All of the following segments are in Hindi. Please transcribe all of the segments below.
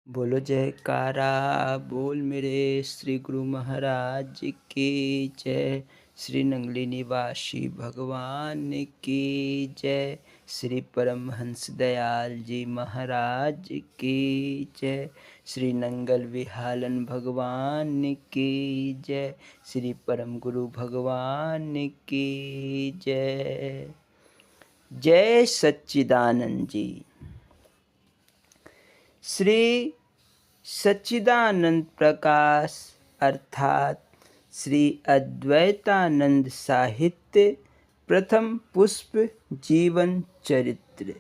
बोलो जयकारा बोल मेरे श्री गुरु महाराज की जय। श्री नंगली निवासी भगवान की जय। श्री परमहंस दयाल जी महाराज की जय। श्री नंगल विहालन भगवान की जय। श्री परम गुरु भगवान की जय। जय सच्चिदानंद जी। श्री सच्चिदानंद प्रकाश अर्थात श्री अद्वैतानंद साहित्य प्रथम पुष्प जीवन चरित्र।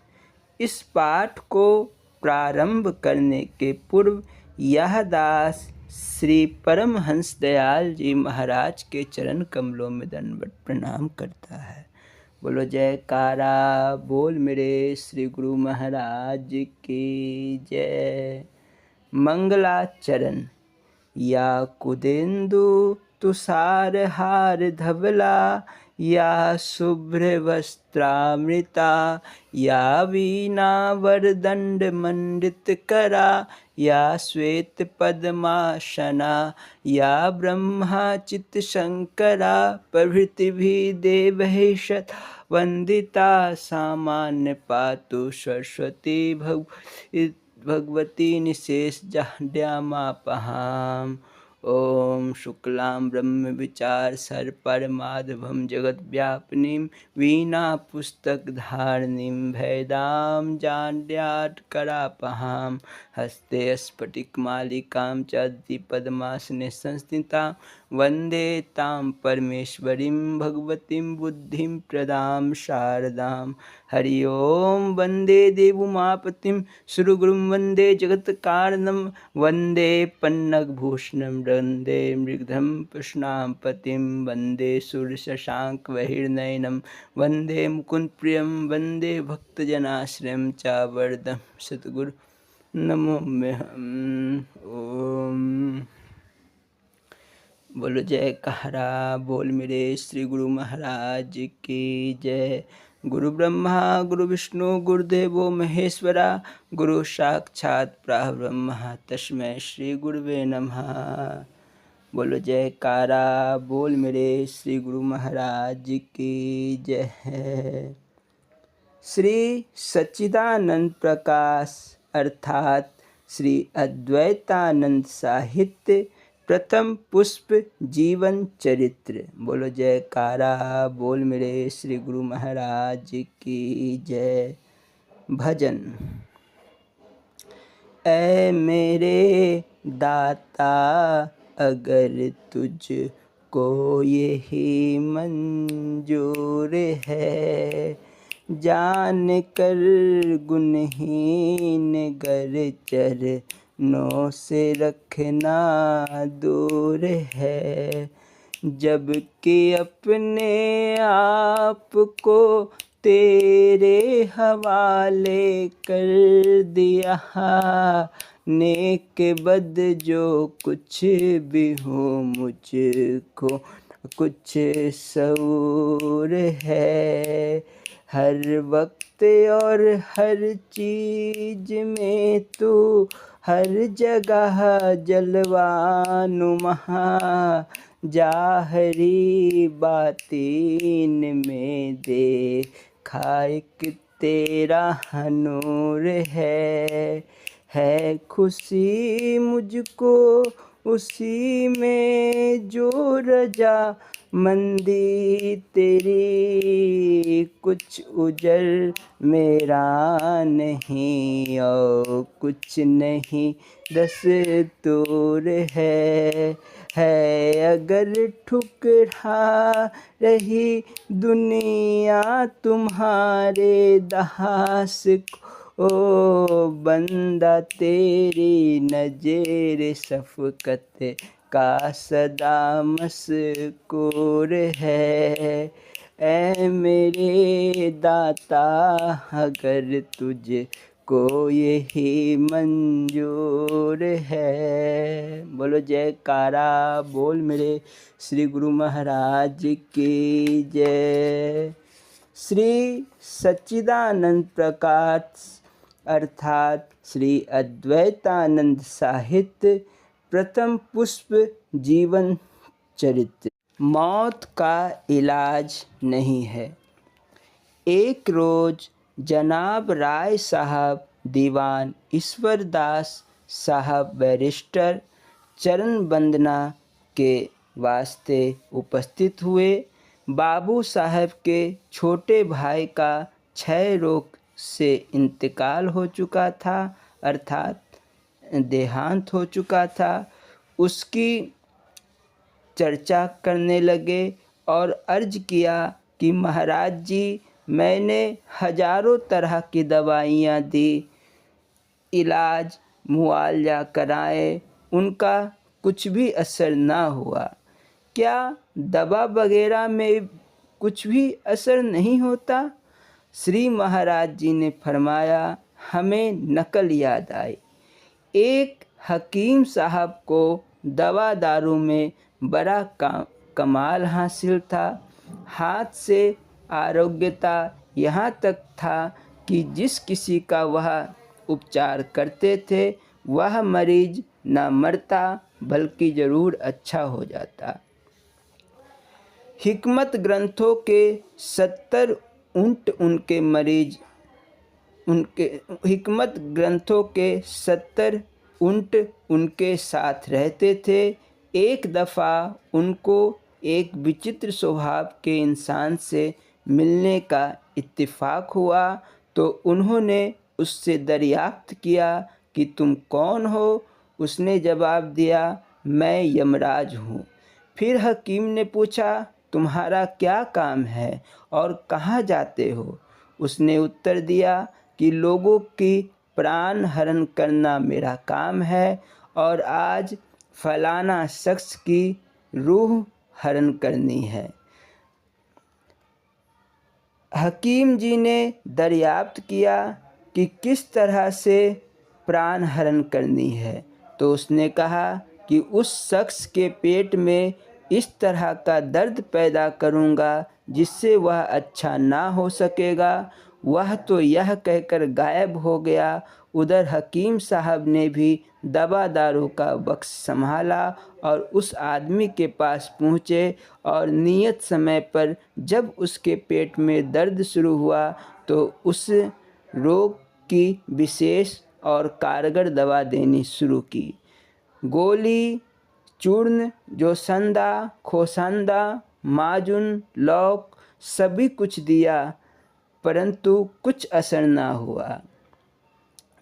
इस पाठ को प्रारंभ करने के पूर्व यह दास श्री परमहंस दयाल जी महाराज के चरण कमलों में दंडवत प्रणाम करता है। बोलो जयकारा बोल मेरे श्री गुरु महाराज की जय। मंगलाचरण। या कुदेन्दु तुषार हार धवला, या शुभ्र वस्त्रामृता, या वीणा वरदंड मंडित करा, या श्वेत पद्मासना, या ब्रह्माचित शंकरा प्रभृति भी देवैषत वंदिता, सामान्य पातु सरस्वती भगवती निशेष जाड्यामापहाम। ओम शुक्लां ब्रह्म विचार सर परमाधवं जगत व्यापिनीं, वीणा पुस्तक धारणीं, भैदां जाड्यात् करापहां। हस्ते स्फटिक मालिकां च पद्मासने संस्थितां, वन्दे तां परमेश्वरीं भगवतीं बुद्धिं प्रदां शारदां। हरि ओम। वन्दे देवोमापतिं सुरगुरुं, वन्दे जगत्कारणं, वन्दे पन्नगभूषणं, वन्दे मृगधं कृष्णापतिं, वन्दे सूर्यशशाङ्कवहिर्नयनं, वन्दे मुकुन्दप्रियं, वन्दे भक्तजनाश्रयं च वरदं सद्गुरु नमोऽहम्। ओम। बोलो जयकारा बोल मेरे श्री गुरु महाराज की जय। गुरु ब्रह्मा गुरु विष्णु गुरुदेवो महेश्वरा, गुरु साक्षात् परब्रह्म तस्मै श्री गुरुवे नमः। बोलो जयकारा बोल मेरे श्री गुरु महाराज की जय। श्री सच्चिदानंद प्रकाश अर्थात श्री अद्वैतानंद साहित्य प्रथम पुष्प जीवन चरित्र। बोलो जयकारा बोल मेरे श्री गुरु महाराज की जय। भजन। ऐ मेरे दाता अगर तुझको यही मंजूर है, जान कर गुणहीन गर चरणों से रखना दूर है, जबकि अपने आप को तेरे हवाले कर दिया। नेक बद जो कुछ भी हो मुझको कुछ शऊर है, हर वक्त और हर चीज में तू हर जगह जलवानुमा, जाहरी बातीन में देखा एक तेरा नूर है खुशी मुझको उसी में जो रजा मंदी तेरी, कुछ उजर मेरा नहीं और कुछ नहीं दस्तूर है अगर ठुकरा रही दुनिया तुम्हारे दास को, ओ बंदा तेरी नजर शफकत का सदा मस्कूर है। ऐ मेरे दाता अगर तुझको यही मंजूर है। बोलो जयकारा बोल मेरे श्री गुरु महाराज की जय। श्री सच्चिदानंद प्रकाश अर्थात श्री अद्वैतानंद साहित्य प्रथम पुष्प जीवन चरित्र। मौत का इलाज नहीं है। एक रोज जनाब राय साहब दीवान ईश्वरदास साहब बैरिस्टर चरण वंदना के वास्ते उपस्थित हुए। बाबू साहब के छोटे भाई का क्षय रोग से इंतकाल हो चुका था, अर्थात देहांत हो चुका था। उसकी चर्चा करने लगे और अर्ज किया कि महाराज जी, मैंने हजारों तरह की दवाइयाँ दी, इलाज मुआवजा कराए, उनका कुछ भी असर ना हुआ। क्या दवा वगैरह में कुछ भी असर नहीं होता? श्री महाराज जी ने फरमाया, हमें नकल याद आई। एक हकीम साहब को दवा दारू में बड़ा कमाल हासिल था। हाथ से आरोग्यता यहाँ तक था कि जिस किसी का वह उपचार करते थे वह मरीज न मरता बल्कि ज़रूर अच्छा हो जाता। हिकमत ग्रंथों के 70 ऊंट उनके मरीज उनके हिकमत ग्रंथों के 70 ऊंट उनके साथ रहते थे। एक दफ़ा उनको एक विचित्र स्वभाव के इंसान से मिलने का इत्तेफाक हुआ तो उन्होंने उससे दरियाफ्त किया कि तुम कौन हो? उसने जवाब दिया, मैं यमराज हूँ। फिर हकीम ने पूछा, तुम्हारा क्या काम है और कहाँ जाते हो? उसने उत्तर दिया कि लोगों की प्राण हरण करना मेरा काम है और आज फलाना शख्स की रूह हरण करनी है। हकीम जी ने दरियाफ्त किया कि किस तरह से प्राण हरण करनी है तो उसने कहा कि उस शख्स के पेट में इस तरह का दर्द पैदा करूंगा जिससे वह अच्छा ना हो सकेगा। वह तो यह कहकर गायब हो गया। उधर हकीम साहब ने भी दवा दारू का बक्स संभाला और उस आदमी के पास पहुँचे और नियत समय पर जब उसके पेट में दर्द शुरू हुआ तो उस रोग की विशेष और कारगर दवा देनी शुरू की। गोली, चूर्ण, जोसंदा, खोसंदा, माजुन, लौक सभी कुछ दिया परंतु कुछ असर ना हुआ।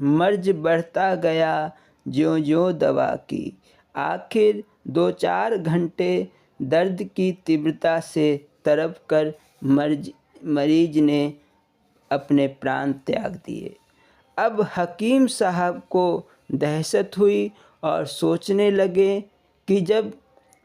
मर्ज बढ़ता गया ज्यों-ज्यों दवा की। आखिर 2-4 घंटे दर्द की तीव्रता से तड़प कर मरीज ने अपने प्राण त्याग दिए। अब हकीम साहब को दहशत हुई और सोचने लगे कि जब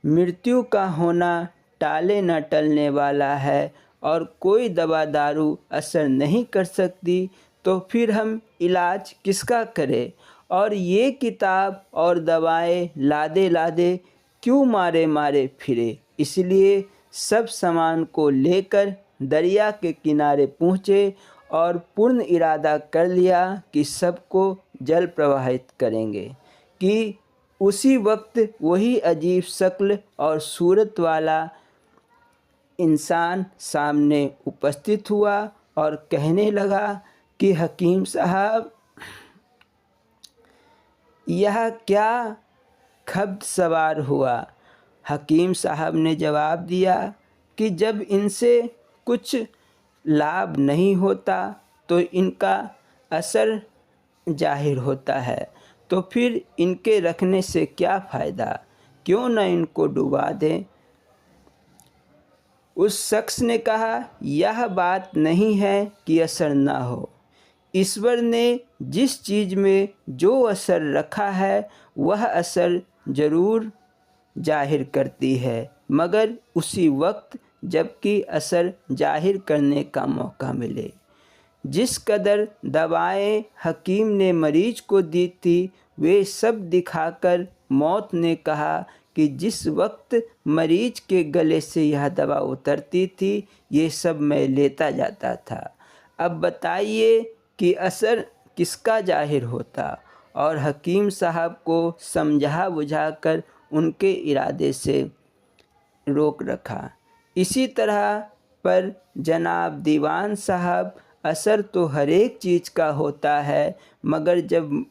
मृत्यु का होना टाले न टलने वाला है और कोई दवा दारू असर नहीं कर सकती तो फिर हम इलाज किसका करें और ये किताब और दवाएं लादे लादे क्यों मारे मारे फिरे। इसलिए सब सामान को लेकर दरिया के किनारे पहुँचे और पूर्ण इरादा कर लिया कि सबको जल प्रवाहित करेंगे कि उसी वक्त वही अजीब शक्ल और सूरत वाला इंसान सामने उपस्थित हुआ और कहने लगा कि हकीम साहब, यह क्या खब्त सवार हुआ? हकीम साहब ने जवाब दिया कि जब इनसे कुछ लाभ नहीं होता तो इनका असर जाहिर होता है तो फिर इनके रखने से क्या फ़ायदा, क्यों न इनको डुबा दें। उस शख्स ने कहा, यह बात नहीं है कि असर ना हो। ईश्वर ने जिस चीज़ में जो असर रखा है वह असर ज़रूर जाहिर करती है मगर उसी वक्त जबकि असर जाहिर करने का मौका मिले। जिस कदर दवाएं हकीम ने मरीज को दी थी वे सब दिखाकर मौत ने कहा कि जिस वक्त मरीज के गले से यह दवा उतरती थी ये सब मैं लेता जाता था। अब बताइए कि असर किसका जाहिर होता और हकीम साहब को समझा बुझाकर उनके इरादे से रोक रखा। इसी तरह पर जनाब दीवान साहब, असर तो हर एक चीज़ का होता है, मगर जब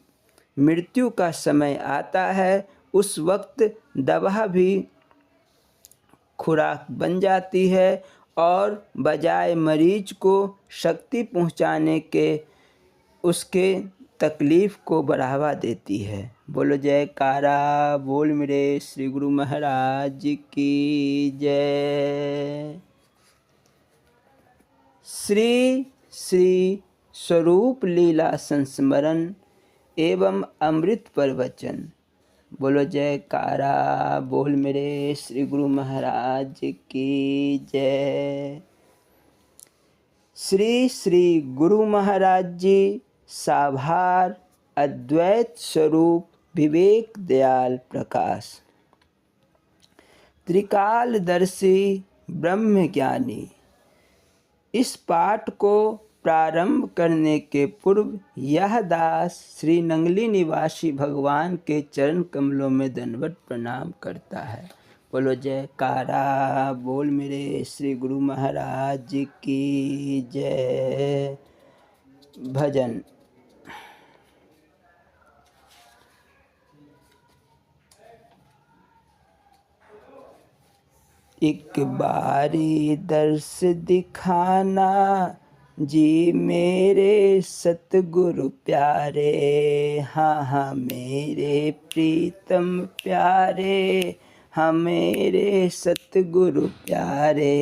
मृत्यु का समय आता है उस वक्त दवा भी खुराक बन जाती है और बजाय मरीज को शक्ति पहुंचाने के उसके तकलीफ़ को बढ़ावा देती है। बोलो जयकारा बोल मेरे श्री गुरु महाराज की जय। श्री श्री स्वरूप लीला संस्मरण एवं अमृत प्रवचन। बोलो जयकारा बोल मेरे श्री गुरु महाराज की जय। श्री श्री गुरु महाराज जी साभार अद्वैत स्वरूप विवेक दयाल प्रकाश त्रिकालदर्शी ब्रह्म ज्ञानी। इस पाठ को प्रारंभ करने के पूर्व यह दास श्री नंगली निवासी भगवान के चरण कमलों में दंडवत प्रणाम करता है। बोलो जयकारा बोल मेरे श्री गुरु महाराज की जय। भजन। एक बारी दर्श दिखाना जी मेरे सतगुरु प्यारे, हाँ हाँ मेरे प्रीतम प्यारे, हाँ मेरे सतगुरु प्यारे।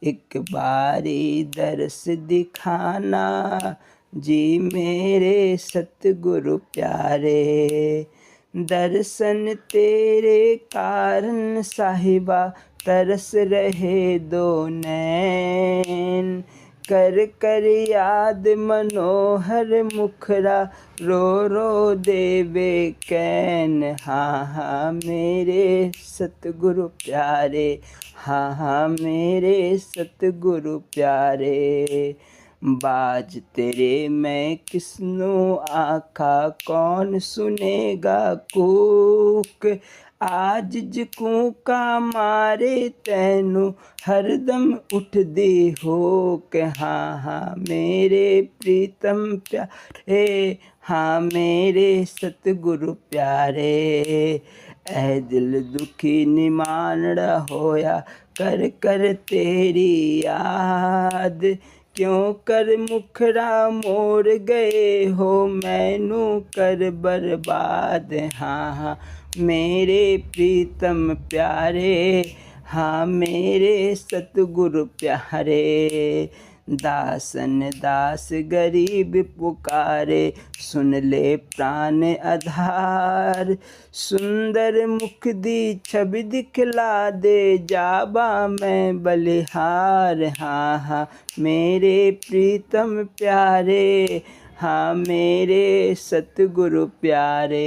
एक बारी दर्श दिखाना जी मेरे सतगुरु प्यारे। दर्शन तेरे कारण साहिबा तरस रहे दो नैन। कर कर याद मनोहर मुखरा रो रो देवे कैन। हाँ हाँ मेरे सतगुरु प्यारे, हाँ हाँ मेरे सतगुरु प्यारे। बाज तेरे मैं किसनो आखा कौन सुनेगा कूक। आज जकू का मारे तैनू हरदम उठ दी हो के। हाँ हाँ मेरे प्रीतम प्यारे, हाँ मेरे सतगुरु प्यारे। ऐ दिल दुखी निमानड़ा होया कर कर तेरी याद। क्यों कर मुखरा मोर गए हो मैनू कर बर्बाद। हाँ हाँ मेरे प्रीतम प्यारे, हाँ मेरे सतगुरु प्यारे। दासन दास गरीब पुकारे सुन ले प्राण आधार। सुंदर मुख दी छवि दिखला दे जाबा मैं बलिहार। हाँ हाँ मेरे प्रीतम प्यारे, हाँ मेरे सतगुरु प्यारे।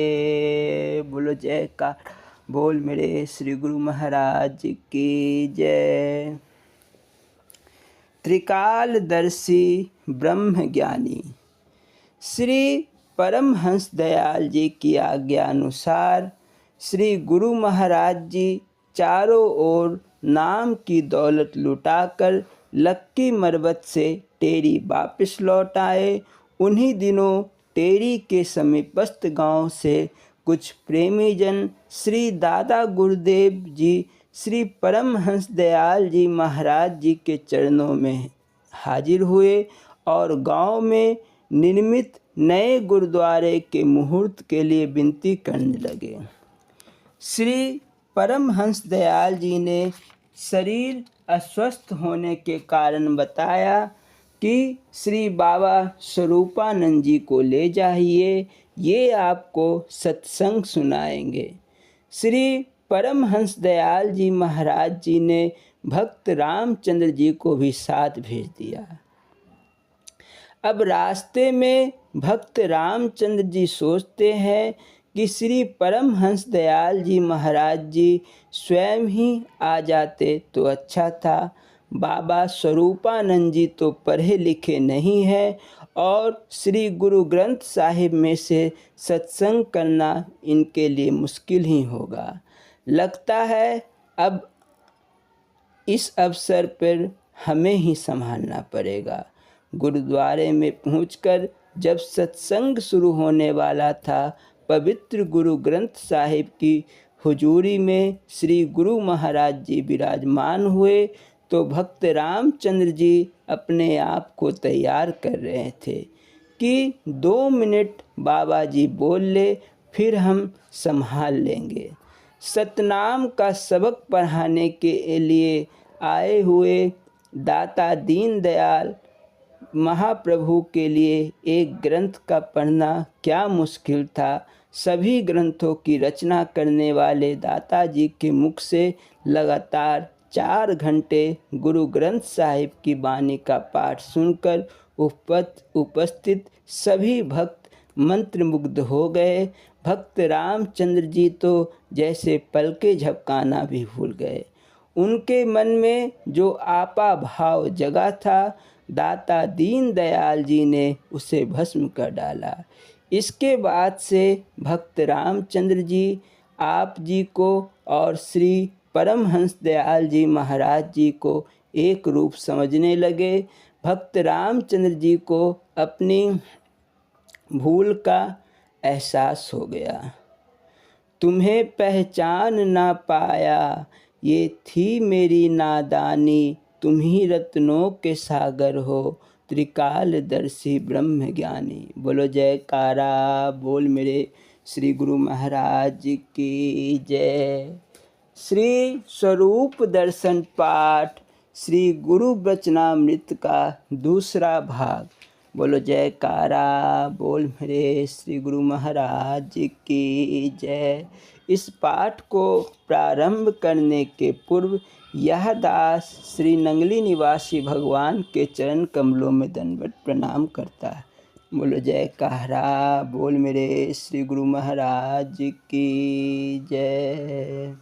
बोलो जयकार बोल मेरे श्री गुरु महाराज की जय। त्रिकालदर्शी ब्रह्म ज्ञानी। श्री परमहंस दयाल जी की आज्ञा अनुसार श्री गुरु महाराज जी चारों ओर नाम की दौलत लुटाकर लक्की मरबत से टेरी वापस लौट आए। उन्हीं दिनों टेरी के समीपस्थ गांव से कुछ प्रेमी जन श्री दादा गुरुदेव जी श्री परमहंस दयाल जी महाराज जी के चरणों में हाजिर हुए और गांव में निर्मित नए गुरुद्वारे के मुहूर्त के लिए विनती करने लगे। श्री परमहंस दयाल जी ने शरीर अस्वस्थ होने के कारण बताया कि श्री बाबा स्वरूपानंद जी को ले जाइए, ये आपको सत्संग सुनाएंगे। श्री परमहंस दयाल जी महाराज जी ने भक्त रामचंद्र जी को भी साथ भेज दिया। अब रास्ते में भक्त रामचंद्र जी सोचते हैं कि श्री परमहंस दयाल जी महाराज जी स्वयं ही आ जाते तो अच्छा था। बाबा स्वरूपानंद जी तो पढ़े लिखे नहीं हैं और श्री गुरु ग्रंथ साहिब में से सत्संग करना इनके लिए मुश्किल ही होगा। लगता है अब इस अवसर पर हमें ही संभालना पड़ेगा। गुरुद्वारे में पहुंचकर जब सत्संग शुरू होने वाला था, पवित्र गुरु ग्रंथ साहिब की हुजूरी में श्री गुरु महाराज जी विराजमान हुए तो भक्त रामचंद्र जी अपने आप को तैयार कर रहे थे कि 2 मिनट बाबा जी बोल ले, फिर हम संभाल लेंगे। सतनाम का सबक पढ़ाने के लिए आए हुए दाता दीनदयाल महाप्रभु के लिए एक ग्रंथ का पढ़ना क्या मुश्किल था। सभी ग्रंथों की रचना करने वाले दाता जी के मुख से लगातार 4 घंटे गुरु ग्रंथ साहिब की वाणी का पाठ सुनकर उपस्थित सभी भक्त मंत्रमुग्ध हो गए। भक्त रामचंद्र जी तो जैसे पलके झपकाना भी भूल गए। उनके मन में जो आपा भाव जगा था, दाता दीनदयाल जी ने उसे भस्म कर डाला। इसके बाद से भक्त रामचंद्र जी आप जी को और श्री परमहंस दयाल जी महाराज जी को एक रूप समझने लगे। भक्त रामचंद्र जी को अपनी भूल का एहसास हो गया। तुम्हें पहचान ना पाया, ये थी मेरी नादानी, तुम ही रत्नों के सागर हो, त्रिकालदर्शी ब्रह्म ज्ञानी। बोलो जयकारा बोल मेरे श्री गुरु महाराज जी की जय। श्री स्वरूप दर्शन पाठ श्री गुरु वचनामृत का दूसरा भाग। बोलो जयकारा बोल मेरे श्री गुरु महाराज जी की जय। इस पाठ को प्रारंभ करने के पूर्व यह दास श्री नंगली निवासी भगवान के चरण कमलों में दंडवत प्रणाम करता है। बोलो जयकारा बोल मेरे श्री गुरु महाराज जी की जय।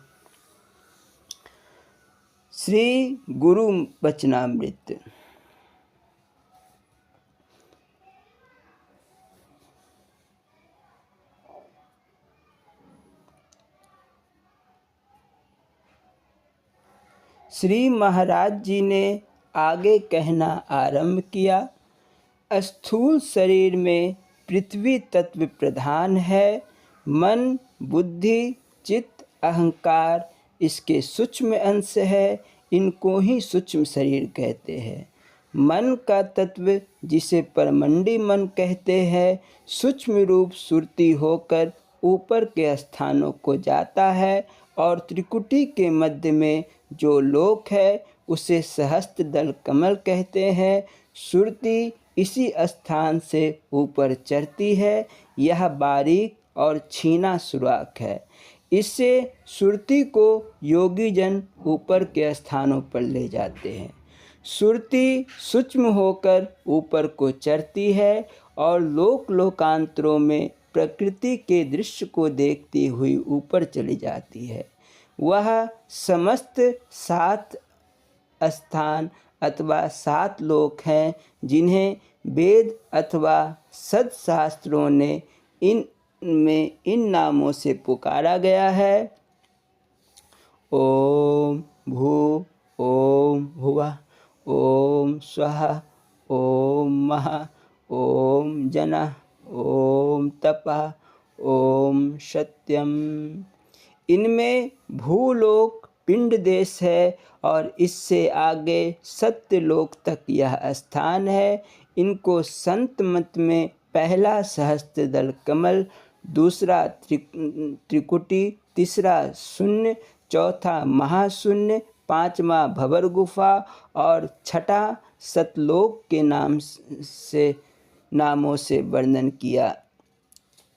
श्री गुरु वचनामृत। श्री महाराज जी ने आगे कहना आरंभ किया। स्थूल शरीर में पृथ्वी तत्व प्रधान है। मन, बुद्धि, चित्त, अहंकार इसके सूक्ष्म अंश है। इनको ही सूक्ष्म शरीर कहते हैं। मन का तत्व जिसे परमंडी मन कहते हैं, सूक्ष्म रूप सुरती होकर ऊपर के स्थानों को जाता है और त्रिकुटी के मध्य में जो लोक है उसे सहस्त्रदल कमल कहते हैं। सुरती इसी स्थान से ऊपर चढ़ती है। यह बारीक और छीना सुराख है। इससे सुरती को योगी जन ऊपर के स्थानों पर ले जाते हैं। सुरती सूक्ष्म होकर ऊपर को चढ़ती है और लोकांतरों में प्रकृति के दृश्य को देखती हुई ऊपर चली जाती है। वह समस्त 7 स्थान अथवा 7 लोक हैं जिन्हें वेद अथवा सदशास्त्रों ने इन नामों से पुकारा गया है। ओम भू, ओम भुवः, ओम स्वः, ओम महः, ओम जनः, ओम तपः, ओम सत्यम। इनमें भूलोक पिंड देश है और इससे आगे सत्यलोक तक यह स्थान है। इनको संत मत में पहला सहस्त्रदल कमल, दूसरा त्रिकुटी, तीसरा शून्य, चौथा महाशून्य, 5वां भंवर गुफा और 6ठा सतलोक के नामों से वर्णन किया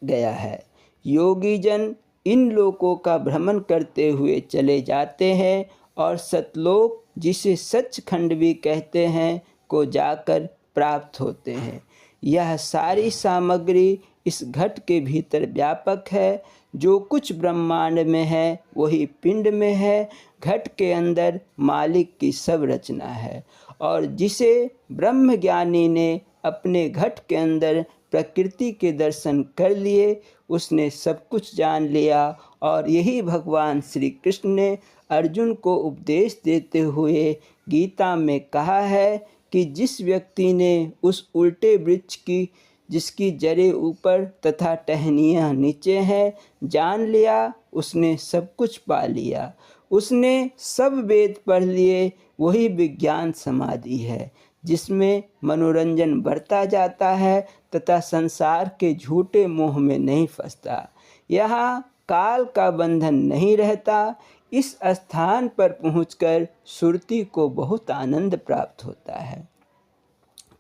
गया है। योगी जन इन लोकों का भ्रमण करते हुए चले जाते हैं और सतलोक, जिसे सचखंड भी कहते हैं, को जाकर प्राप्त होते हैं। यह सारी सामग्री इस घट के भीतर व्यापक है। जो कुछ ब्रह्मांड में है वही पिंड में है। घट के अंदर मालिक की सब रचना है और जिसे ब्रह्मज्ञानी ने अपने घट के अंदर प्रकृति के दर्शन कर लिए, उसने सब कुछ जान लिया। और यही भगवान श्री कृष्ण ने अर्जुन को उपदेश देते हुए गीता में कहा है कि जिस व्यक्ति ने उस उल्टे वृक्ष की जिसकी जड़ें ऊपर तथा टहनियाँ नीचे हैं जान लिया, उसने सब कुछ पा लिया। उसने सब वेद पढ़ लिए। वही विज्ञान समाधि है जिसमें मनोरंजन बढ़ता जाता है तथा संसार के झूठे मोह में नहीं फंसता। यहाँ काल का बंधन नहीं रहता। इस स्थान पर पहुंचकर सुरती को बहुत आनंद प्राप्त होता है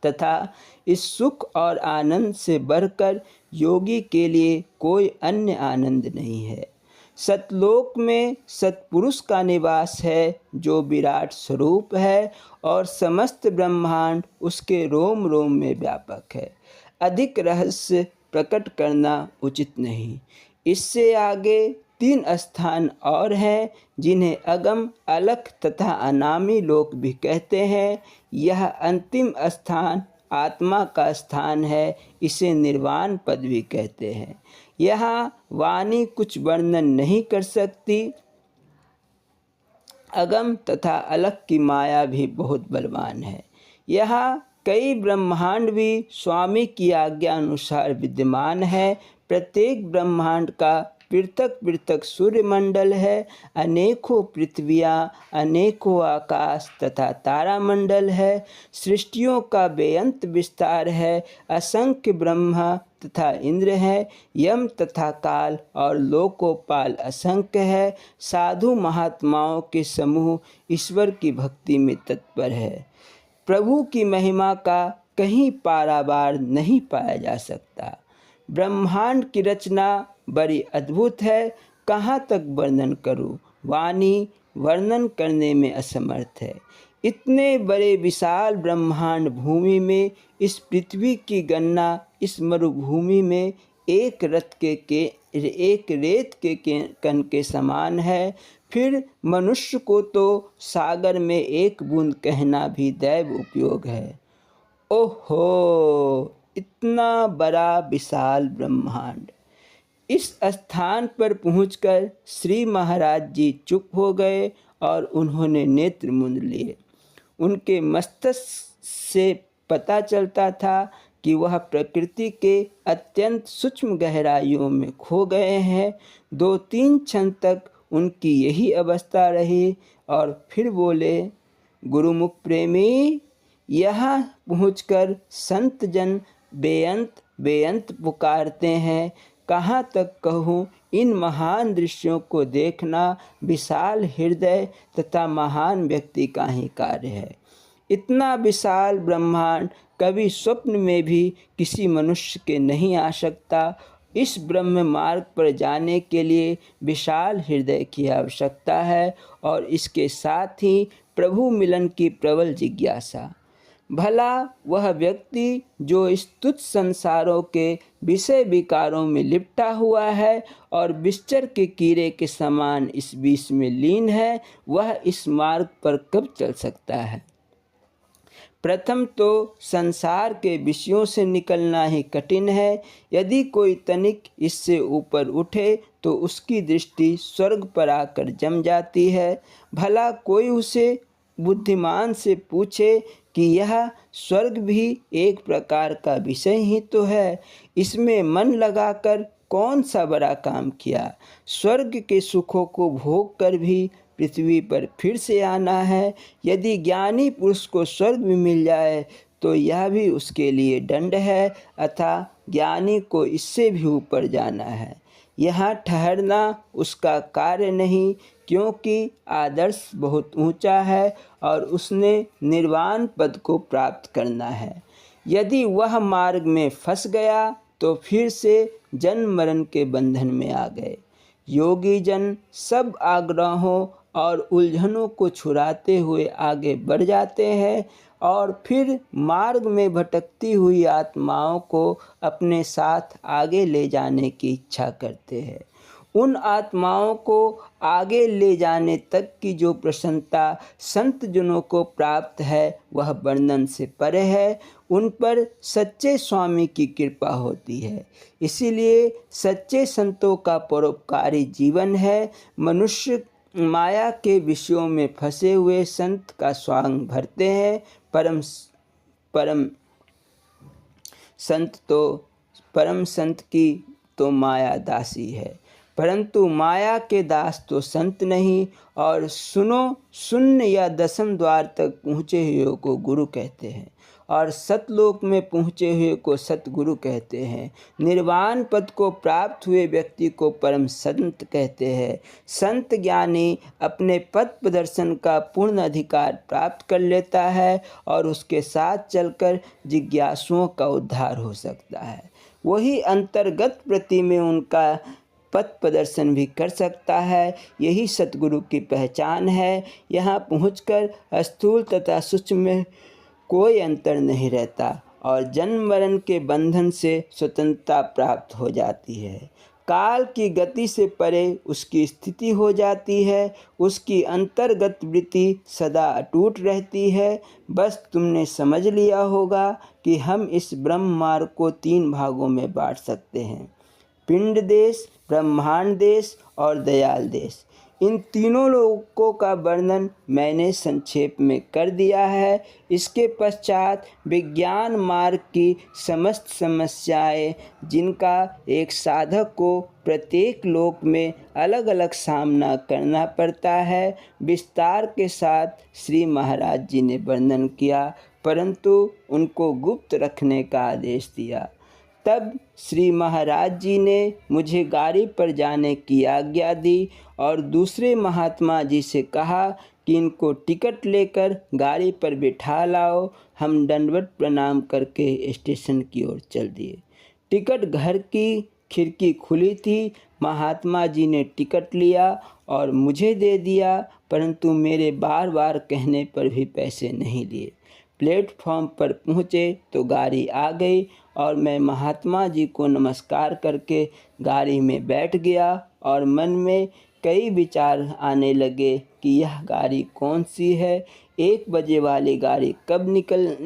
तथा इस सुख और आनंद से बढ़कर योगी के लिए कोई अन्य आनंद नहीं है। सतलोक में सतपुरुष का निवास है जो विराट स्वरूप है और समस्त ब्रह्मांड उसके रोम रोम में व्यापक है। अधिक रहस्य प्रकट करना उचित नहीं। इससे आगे 3 स्थान और हैं जिन्हें अगम, अलख तथा अनामी लोक भी कहते हैं। यह अंतिम स्थान आत्मा का स्थान है। इसे निर्वाण पद भी कहते हैं। यहाँ वाणी कुछ वर्णन नहीं कर सकती। अगम तथा अलख की माया भी बहुत बलवान है। यहाँ कई ब्रह्मांड भी स्वामी की आज्ञा अनुसार विद्यमान है। प्रत्येक ब्रह्मांड का पृथक पृथक सूर्यमंडल है। अनेकों पृथ्वियाँ, अनेकों आकाश तथा तारामंडल है। सृष्टियों का बेअंत विस्तार है। असंख्य ब्रह्मा तथा इंद्र है। यम तथा काल और लोकोपाल असंख्य है। साधु महात्माओं के समूह ईश्वर की भक्ति में तत्पर है। प्रभु की महिमा का कहीं पारावार नहीं पाया जा सकता। ब्रह्मांड की रचना बड़ी अद्भुत है। कहाँ तक वर्णन करूँ? वाणी वर्णन करने में असमर्थ है। इतने बड़े विशाल ब्रह्मांड भूमि में इस पृथ्वी की गणना इस मरुभूमि में एक रेत के कण के समान है। फिर मनुष्य को तो सागर में एक बूंद कहना भी दैव उपयोग है। ओहो, इतना बड़ा विशाल ब्रह्मांड! इस स्थान पर पहुंचकर श्री महाराज जी चुप हो गए और उन्होंने नेत्र मूंद लिए। उनके मस्तिष्क से पता चलता था कि वह प्रकृति के अत्यंत सूक्ष्म गहराइयों में खो गए हैं। 2-3 क्षण तक उनकी यही अवस्था रही और फिर बोले, गुरुमुख प्रेमी, यहाँ पहुंचकर संत जन बेअंत बेअंत पुकारते हैं। कहाँ तक कहूँ, इन महान दृश्यों को देखना विशाल हृदय तथा महान व्यक्ति का ही कार्य है। इतना विशाल ब्रह्मांड कभी स्वप्न में भी किसी मनुष्य के नहीं आ सकता। इस ब्रह्म मार्ग पर जाने के लिए विशाल हृदय की आवश्यकता है और इसके साथ ही प्रभु मिलन की प्रबल जिज्ञासा। भला वह व्यक्ति जो इस तुच्छ संसारों के विषय विकारों में लिपटा हुआ है और बिस्तर के कीड़े के समान इस विष में लीन है, वह इस मार्ग पर कब चल सकता है? प्रथम तो संसार के विषयों से निकलना ही कठिन है। यदि कोई तनिक इससे ऊपर उठे तो उसकी दृष्टि स्वर्ग पर आकर जम जाती है। भला कोई उसे बुद्धिमान से पूछे कि यह स्वर्ग भी एक प्रकार का विषय ही तो है, इसमें मन लगाकर कौन सा बड़ा काम किया? स्वर्ग के सुखों को भोग कर भी पृथ्वी पर फिर से आना है। यदि ज्ञानी पुरुष को स्वर्ग भी मिल जाए तो यह भी उसके लिए दंड है, अतः ज्ञानी को इससे भी ऊपर जाना है। यहाँ ठहरना उसका कार्य नहीं, क्योंकि आदर्श बहुत ऊंचा है और उसने निर्वाण पद को प्राप्त करना है। यदि वह मार्ग में फंस गया तो फिर से जन्म मरण के बंधन में आ गए। योगी जन सब आग्रहों और उलझनों को छुड़ाते हुए आगे बढ़ जाते हैं और फिर मार्ग में भटकती हुई आत्माओं को अपने साथ आगे ले जाने की इच्छा करते हैं। उन आत्माओं को आगे ले जाने तक की जो प्रसन्नता संत जनों को प्राप्त है वह वर्णन से परे है। उन पर सच्चे स्वामी की कृपा होती है। इसीलिए सच्चे संतों का परोपकारी जीवन है। मनुष्य माया के विषयों में फंसे हुए संत का स्वांग भरते हैं। परम संत की तो माया दासी है, परंतु माया के दास तो संत नहीं। और शून्य या दशम द्वार तक पहुँचे हुए को गुरु कहते हैं और सतलोक में पहुँचे हुए को सतगुरु कहते हैं। निर्वाण पद को प्राप्त हुए व्यक्ति को परम संत कहते हैं। संत ज्ञानी अपने पद प्रदर्शन का पूर्ण अधिकार प्राप्त कर लेता है और उसके साथ चलकर जिज्ञासुओं का उद्धार हो सकता है। वही अंतर्गत प्रति में उनका पथ प्रदर्शन भी कर सकता है। यही सतगुरु की पहचान है। यहाँ पहुंचकर स्थूल तथा सूक्ष्म में कोई अंतर नहीं रहता और जन्म मरण के बंधन से स्वतंत्रता प्राप्त हो जाती है। काल की गति से परे उसकी स्थिति हो जाती है। उसकी अंतर्गत वृत्ति सदा अटूट रहती है। बस तुमने समझ लिया होगा कि हम इस ब्रह्म मार्ग को 3 भागों में बांट सकते हैं: पिंड देश, ब्रह्मांड देश और दयाल देश। इन तीनों लोकों का वर्णन मैंने संक्षेप में कर दिया है। इसके पश्चात विज्ञान मार्ग की समस्त समस्याएं जिनका एक साधक को प्रत्येक लोक में अलग अलग सामना करना पड़ता है, विस्तार के साथ श्री महाराज जी ने वर्णन किया, परंतु उनको गुप्त रखने का आदेश दिया। तब श्री महाराज जी ने मुझे गाड़ी पर जाने की आज्ञा दी और दूसरे महात्मा जी से कहा कि इनको टिकट लेकर गाड़ी पर बिठा लाओ। हम दंडवत प्रणाम करके स्टेशन की ओर चल दिए। टिकट घर की खिड़की खुली थी। महात्मा जी ने टिकट लिया और मुझे दे दिया, परंतु मेरे बार बार कहने पर भी पैसे नहीं लिए। प्लेटफॉर्म पर पहुँचे तो गाड़ी आ गई और मैं महात्मा जी को नमस्कार करके गाड़ी में बैठ गया और मन में कई विचार आने लगे कि यह गाड़ी कौन सी है, 1 बजे वाली गाड़ी कब निकल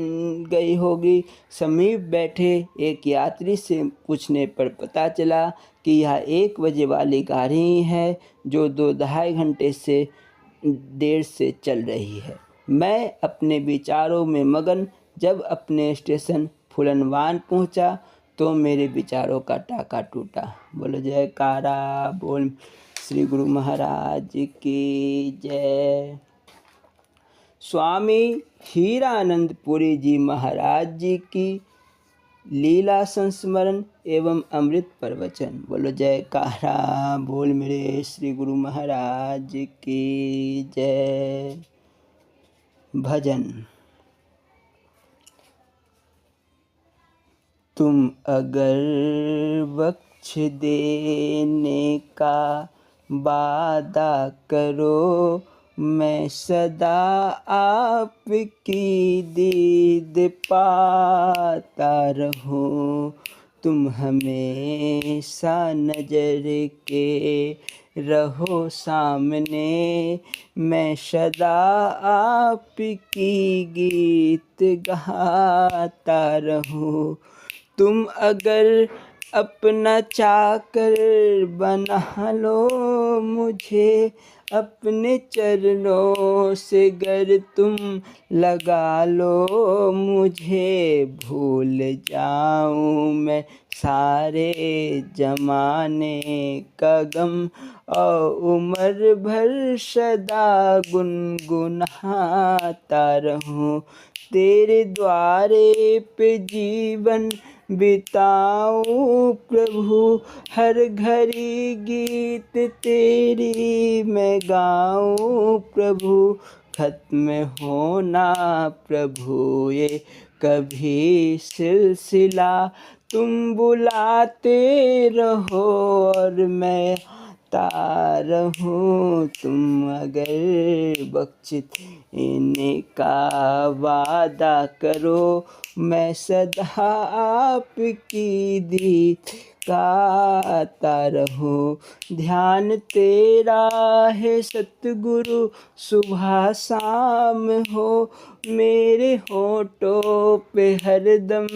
गई होगी। समीप बैठे एक यात्री से पूछने पर पता चला कि यह 1 बजे वाली गाड़ी ही है जो 2-2.5 घंटे से देर से चल रही है। मैं अपने विचारों में मगन जब अपने स्टेशन फुलनवान पहुंचा तो मेरे विचारों का टाका टूटा। बोलो जयकारा बोल श्री गुरु महाराज की जय। स्वामी हीरानंदपुरी जी महाराज जी की लीला संस्मरण एवं अमृत प्रवचन। बोलो जयकारा बोल मेरे श्री गुरु महाराज की जय। भजन। तुम अगर बख्श देने का वादा करो, मैं सदा आपकी दीद पाता रहूं। तुम हमेशा नजर के रहो सामने, मैं सदा आपकी गीत गाता रहूं। तुम अगर अपना चाकर बना लो मुझे, अपने चरणों से गर तुम लगा लो मुझे, भूल जाऊं मैं सारे जमाने का गम और उम्र भर सदा गुनगुनाता रहूं। तेरे द्वारे पे जीवन बिताऊं प्रभु, हर घड़ी गीत तेरी मैं गाऊं प्रभु। खत्म होना प्रभु ये कभी सिलसिला, तुम बुलाते रहो और मैं रहूं। तुम अगर बख्श देने का वादा करो, मैं सदा आपकी दीद गाता रहूं। ध्यान तेरा है सतगुरु, सुबह शाम हो, मेरे होठों पे हरदम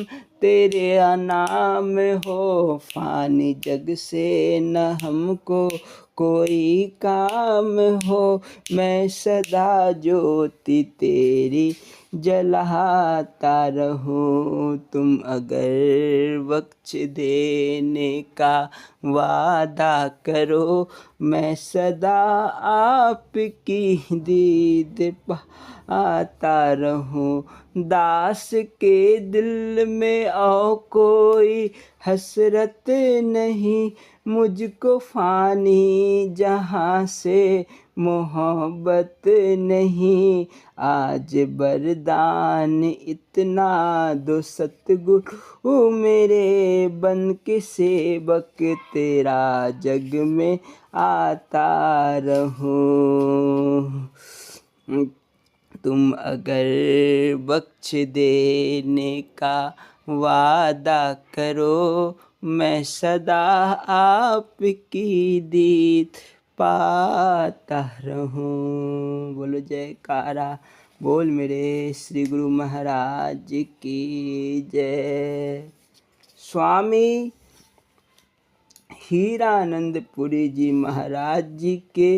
तेरे नाम हो। फानी जग से न हमको कोई काम हो, मैं सदा ज्योति तेरी जलाता रहूं। तुम अगर बख्श देने का वादा करो, मैं सदा आपकी दीद पाता रहूं। दास के दिल में और कोई हसरत नहीं, मुझको फानी जहाँ से मोहब्बत नहीं। आज वरदान इतना दो सतगुरु मेरे, बन के सेवक तेरा जग में आता रहूं। तुम अगर बख्श देने का वादा करो, मैं सदा आपकी दीद पाता रहूं। बोलो जयकारा बोल मेरे श्री गुरु महाराज की जय। स्वामी हीरानंदपुरी जी महाराज जी के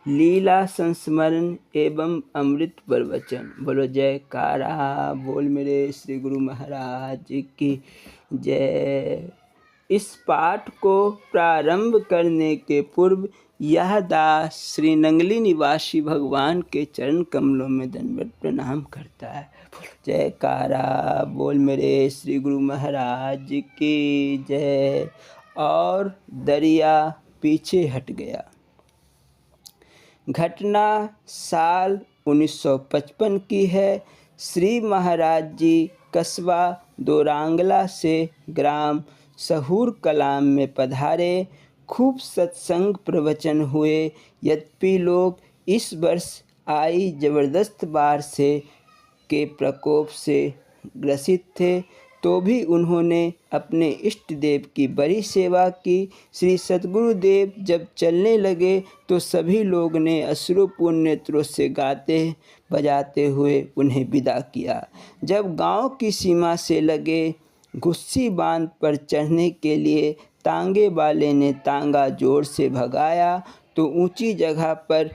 लीला संस्मरण एवं अमृत प्रवचन। बोलो जयकारा बोल मेरे श्री गुरु महाराज की जय। इस पाठ को प्रारंभ करने के पूर्व यह दास श्री नंगली निवासी भगवान के चरण कमलों में दंडवत प्रणाम करता है। जयकारा बोल मेरे श्री गुरु महाराज की जय। और दरिया पीछे हट गया। घटना साल 1955 की है। श्री महाराज जी कस्बा दोरांगला से ग्राम सहूर कलाम में पधारे। खूब सत्संग प्रवचन हुए। यद्यपि लोग इस वर्ष आई जबरदस्त बाढ़ के प्रकोप से ग्रसित थे, तो भी उन्होंने अपने इष्ट देव की बड़ी सेवा की। श्री सद्गुरुदेव जब चलने लगे तो सभी लोग ने अश्रुपूर्ण नेत्रों से गाते बजाते हुए उन्हें विदा किया। जब गांव की सीमा से लगे घुस्सी बांध पर चढ़ने के लिए तांगे वाले ने तांगा जोर से भगाया तो ऊंची जगह पर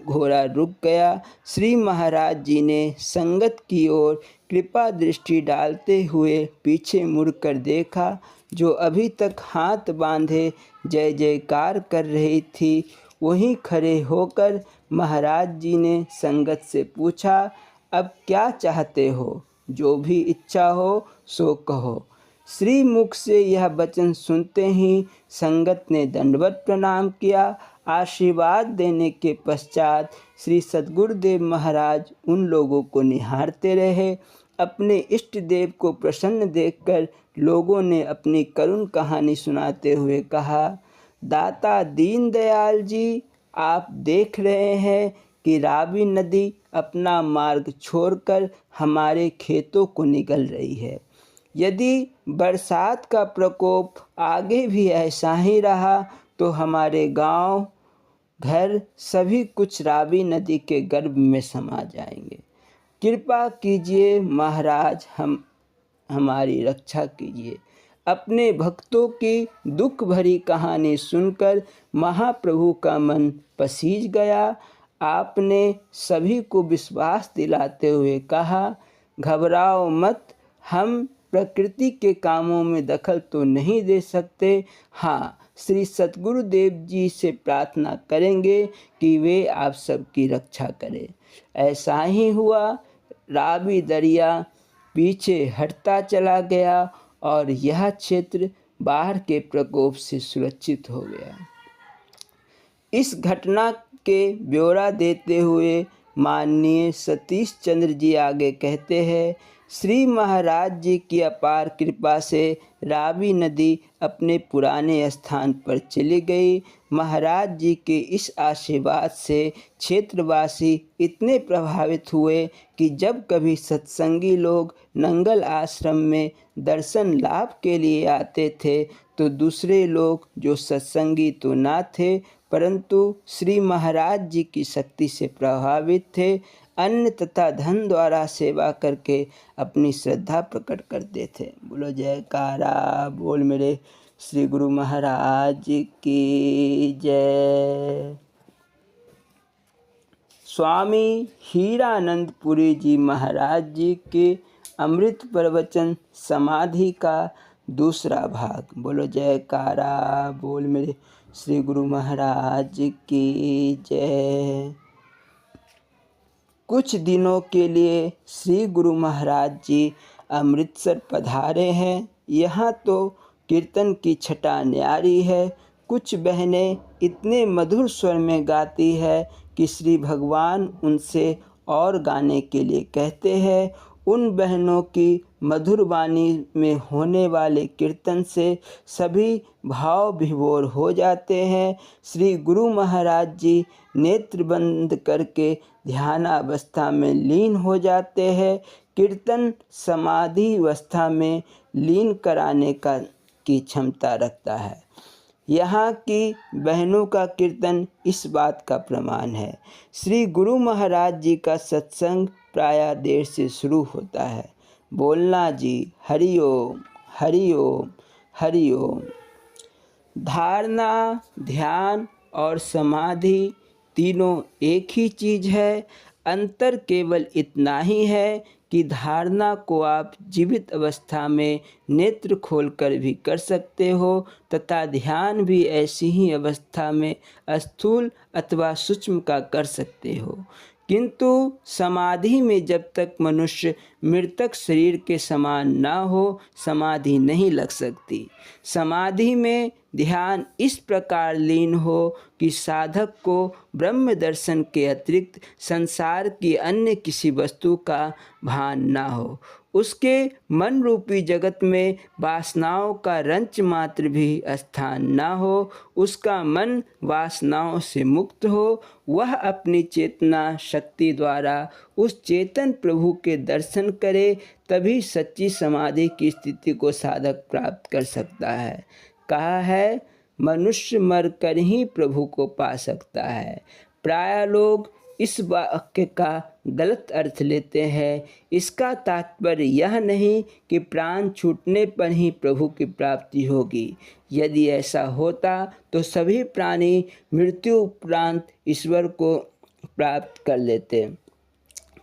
घोड़ा रुक गया। श्री महाराज जी ने संगत की ओर कृपा दृष्टि डालते हुए पीछे मुड़कर देखा। जो अभी तक हाथ बांधे जय जयकार कर रही थी, वहीं खड़े होकर महाराज जी ने संगत से पूछा, अब क्या चाहते हो? जो भी इच्छा हो सो कहो। श्री मुख से यह वचन सुनते ही संगत ने दंडवत प्रणाम किया। आशीर्वाद देने के पश्चात श्री सद्गुरुदेव महाराज उन लोगों को निहारते रहे। अपने इष्ट देव को प्रसन्न देखकर लोगों ने अपनी करुण कहानी सुनाते हुए कहा, दाता दीनदयाल जी, आप देख रहे हैं कि रावी नदी अपना मार्ग छोड़कर हमारे खेतों को निगल रही है। यदि बरसात का प्रकोप आगे भी ऐसा ही रहा तो हमारे गांव घर सभी कुछ रावी नदी के गर्भ में समा जाएंगे। कृपा कीजिए महाराज, हमारी रक्षा कीजिए। अपने भक्तों की दुख भरी कहानी सुनकर महाप्रभु का मन पसीज गया। आपने सभी को विश्वास दिलाते हुए कहा, घबराओ मत, हम प्रकृति के कामों में दखल तो नहीं दे सकते। हाँ, श्री सद्गुरुदेव जी से प्रार्थना करेंगे कि वे आप सबकी रक्षा करें। ऐसा ही हुआ। रावी दरिया पीछे हटता चला गया और यह क्षेत्र बाढ़ के प्रकोप से सुरक्षित हो गया। इस घटना के ब्यौरा देते हुए माननीय सतीश चंद्र जी आगे कहते हैं, श्री महाराज जी की अपार कृपा से रावी नदी अपने पुराने स्थान पर चली गई। महाराज जी के इस आशीर्वाद से क्षेत्रवासी इतने प्रभावित हुए कि जब कभी सत्संगी लोग नंगल आश्रम में दर्शन लाभ के लिए आते थे तो दूसरे लोग जो सत्संगी तो ना थे परंतु श्री महाराज जी की शक्ति से प्रभावित थे, अन्न तथा धन द्वारा सेवा करके अपनी श्रद्धा प्रकट करते थे। बोलो जयकारा बोल मेरे श्री गुरु महाराज की जय। स्वामी हीरानंदपुरी जी महाराज जी के अमृत प्रवचन समाधि का दूसरा भाग। बोलो जयकारा बोल मेरे श्री गुरु महाराज की जय। कुछ दिनों के लिए श्री गुरु महाराज जी अमृतसर पधारे हैं। यहाँ तो कीर्तन की छटा न्यारी है। कुछ बहनें इतने मधुर स्वर में गाती है कि श्री भगवान उनसे और गाने के लिए कहते हैं। उन बहनों की मधुर वाणी में होने वाले कीर्तन से सभी भाव विभोर हो जाते हैं। श्री गुरु महाराज जी नेत्र बंद करके ध्यानावस्था में लीन हो जाते हैं। कीर्तन समाधि अवस्था में लीन कराने की क्षमता रखता है। यहाँ की बहनों का कीर्तन इस बात का प्रमाण है। श्री गुरु महाराज जी का सत्संग प्रायः देर से शुरू होता है। बोलना जी हरि ओम हरि ओम हरि ओम। धारणा, ध्यान और समाधि तीनों एक ही चीज़ है। अंतर केवल इतना ही है कि धारणा को आप जीवित अवस्था में नेत्र खोलकर भी कर सकते हो तथा ध्यान भी ऐसी ही अवस्था में स्थूल अथवा सूक्ष्म का कर सकते हो। किंतु समाधि में जब तक मनुष्य मृतक शरीर के समान ना हो समाधि नहीं लग सकती। समाधि में ध्यान इस प्रकार लीन हो कि साधक को ब्रह्म दर्शन के अतिरिक्त संसार की अन्य किसी वस्तु का भान ना हो। उसके मन रूपी जगत में वासनाओं का रंच मात्र भी स्थान ना हो। उसका मन वासनाओं से मुक्त हो। वह अपनी चेतना शक्ति द्वारा उस चेतन प्रभु के दर्शन करे, तभी सच्ची समाधि की स्थिति को साधक प्राप्त कर सकता है। कहा है मनुष्य मर कर ही प्रभु को पा सकता है। प्राय लोग इस वाक्य का गलत अर्थ लेते हैं। इसका तात्पर्य यह नहीं कि प्राण छूटने पर ही प्रभु की प्राप्ति होगी। यदि ऐसा होता तो सभी प्राणी मृत्यु उपरांत ईश्वर को प्राप्त कर लेते।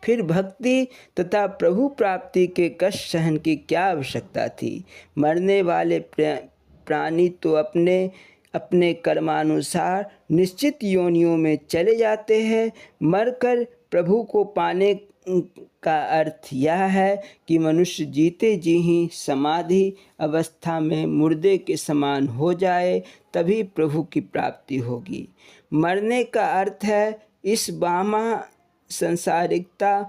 फिर भक्ति तथा प्रभु प्राप्ति के कष्ट सहन की क्या आवश्यकता थी। मरने वाले प्राणी तो अपने अपने कर्मानुसार निश्चित योनियों में चले जाते हैं। मरकर प्रभु को पाने का अर्थ यह है कि मनुष्य जीते जी ही समाधि अवस्था में मुर्दे के समान हो जाए, तभी प्रभु की प्राप्ति होगी। मरने का अर्थ है इस बामा संसारिकता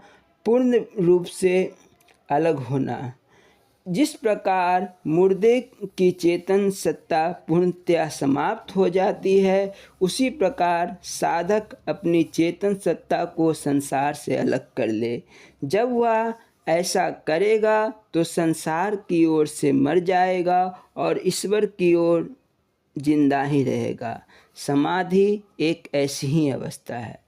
पूर्ण रूप से अलग होना। जिस प्रकार मुर्दे की चेतन सत्ता पूर्णतया समाप्त हो जाती है, उसी प्रकार साधक अपनी चेतन सत्ता को संसार से अलग कर ले। जब वह ऐसा करेगा तो संसार की ओर से मर जाएगा और ईश्वर की ओर जिंदा ही रहेगा। समाधि एक ऐसी ही अवस्था है।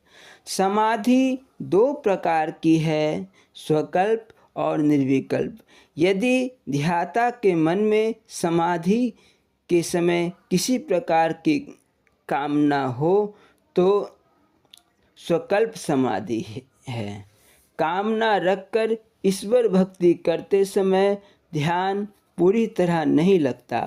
समाधि दो प्रकार की है, स्वकल्प और निर्विकल्प। यदि ध्याता के मन में समाधि के समय किसी प्रकार की कामना हो तो स्वकल्प समाधि है। कामना रखकर ईश्वर भक्ति करते समय ध्यान पूरी तरह नहीं लगता।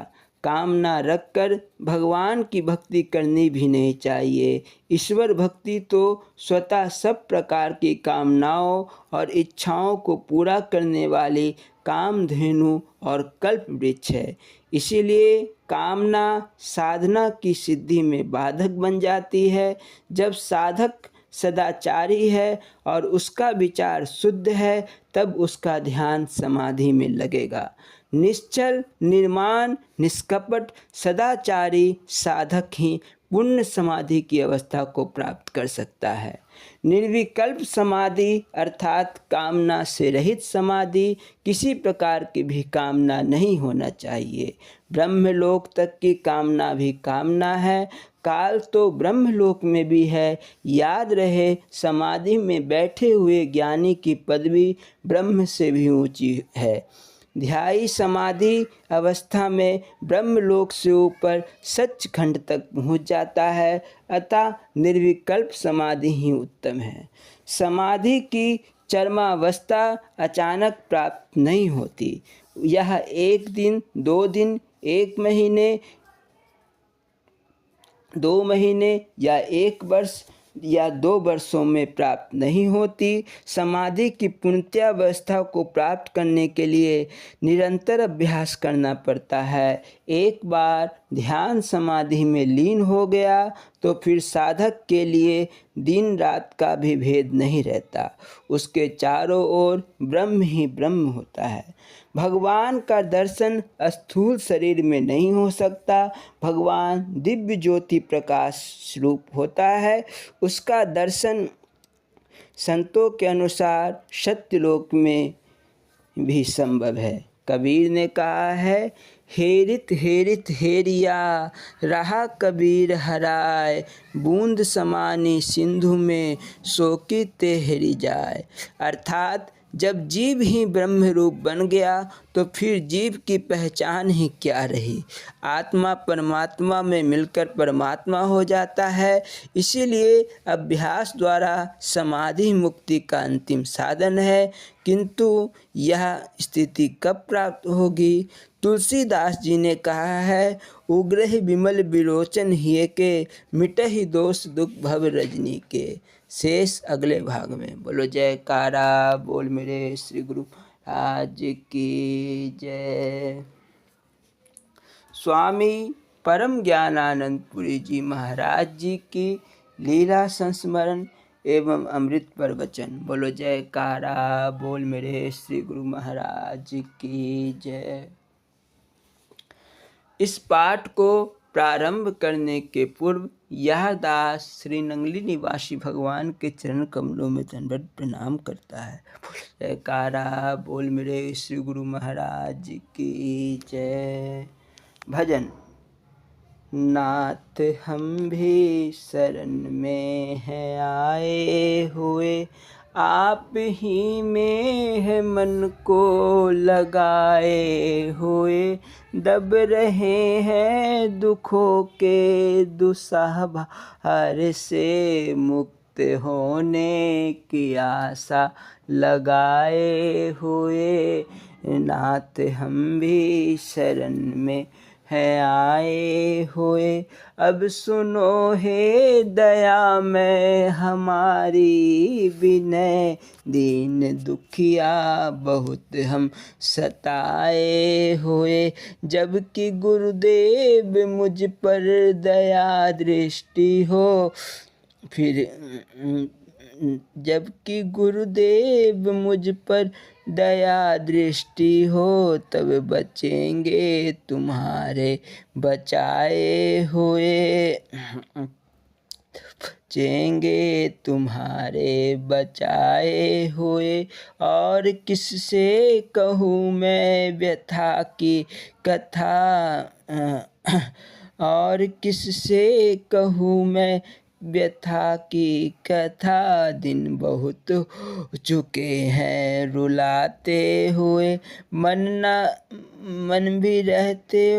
कामना रखकर भगवान की भक्ति करनी भी नहीं चाहिए। ईश्वर भक्ति तो स्वतः सब प्रकार की कामनाओं और इच्छाओं को पूरा करने वाली कामधेनु और कल्प वृक्ष है। इसीलिए कामना साधना की सिद्धि में बाधक बन जाती है। जब साधक सदाचारी है और उसका विचार शुद्ध है, तब उसका ध्यान समाधि में लगेगा। निश्चल, निर्माण, निष्कपट, सदाचारी साधक ही पूर्ण समाधि की अवस्था को प्राप्त कर सकता है। निर्विकल्प समाधि अर्थात कामना से रहित समाधि, किसी प्रकार की भी कामना नहीं होना चाहिए। ब्रह्मलोक तक की कामना भी कामना है, काल तो ब्रह्मलोक में भी है। याद रहे, समाधि में बैठे हुए ज्ञानी की पदवी ब्रह्म से भी ऊंची है। ध्यायी समाधि अवस्था में ब्रह्मलोक से ऊपर सच्चखंड तक पहुंच जाता है, अतः निर्विकल्प समाधि ही उत्तम है। समाधि की चरमावस्था अचानक प्राप्त नहीं होती। यह 1 दिन, 2 दिन, 1 महीने, 2 महीने या 1 वर्ष या 2 वर्षों में प्राप्त नहीं होती। समाधि की पूर्णतावस्था को प्राप्त करने के लिए निरंतर अभ्यास करना पड़ता है। एक बार ध्यान समाधि में लीन हो गया तो फिर साधक के लिए दिन रात का भी भेद नहीं रहता। उसके चारों ओर ब्रह्म ही ब्रह्म होता है। भगवान का दर्शन स्थूल शरीर में नहीं हो सकता। भगवान दिव्य ज्योति प्रकाश रूप होता है। उसका दर्शन संतों के अनुसार सत्यलोक में भी संभव है। कबीर ने कहा है, हेरित हेरित हेरिया रहा कबीर हराय, बूंद समानी सिंधु में सोकी ते हेरी जाए। अर्थात जब जीव ही ब्रह्म रूप बन गया तो फिर जीव की पहचान ही क्या रही। आत्मा परमात्मा में मिलकर परमात्मा हो जाता है। इसीलिए अभ्यास द्वारा समाधि मुक्ति का अंतिम साधन है। किंतु यह स्थिति कब प्राप्त होगी? तुलसीदास जी ने कहा है, उग्रहि विमल विलोचन हिय के, मिटहि दोष दुख भव रजनी के। शेष अगले भाग में। बोलो जयकारा बोल मेरे श्री गुरु महाराज की जय। स्वामी परम ज्ञानानंदपुरी जी महाराज जी की लीला संस्मरण एवं अमृत प्रवचन। बोलो जयकारा बोल मेरे श्री गुरु महाराज की जय। इस पाठ को प्रारंभ करने के पूर्व यह दास श्री नंगली निवासी भगवान के चरण कमलों में दंडवत प्रणाम करता है। जयकारा बोल मेरे श्री गुरु महाराज की जय। भजन। नाथ हम भी शरण में हैं आए हुए, आप ही में है मन को लगाए हुए, दब रहे हैं दुखों के दुस्साह भार से, मुक्त होने की आशा लगाए हुए। नाथ हम भी शरण में है आए हुए, अब सुनो हे दया में हमारी विनय, दीन दुखिया बहुत हम सताए हुए, जबकि गुरुदेव मुझ पर दया दृष्टि हो, फिर जबकि गुरुदेव मुझ पर दया दृष्टि हो, तब बचेंगे तुम्हारे बचाए हुए, बचेंगे तुम्हारे बचाए हुए। और किससे कहूँ मैं व्यथा की कथा, और किससे कहूँ मैं व्यथा की कथा, दिन बहुत हो चुके हैं रुलाते हुए, मन भी रहते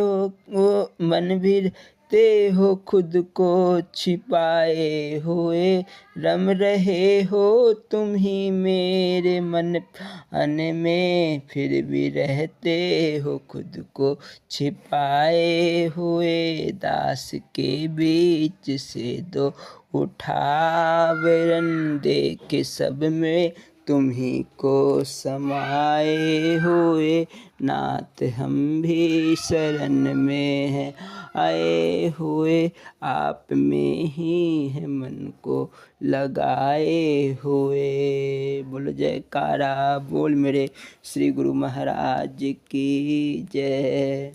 हो खुद को छिपाए हुए, रम रहे हो तुम ही मेरे मन प्राण में, फिर भी रहते हो खुद को छिपाए हुए, दास के बीच से दो उठावरण दे के सब में तुम ही को समाए हुए नाथ हम भी शरण में हैं, आए हुए आप में ही है मन को लगाए हुए। बोलो जयकारा बोल मेरे श्री गुरु महाराज की जय।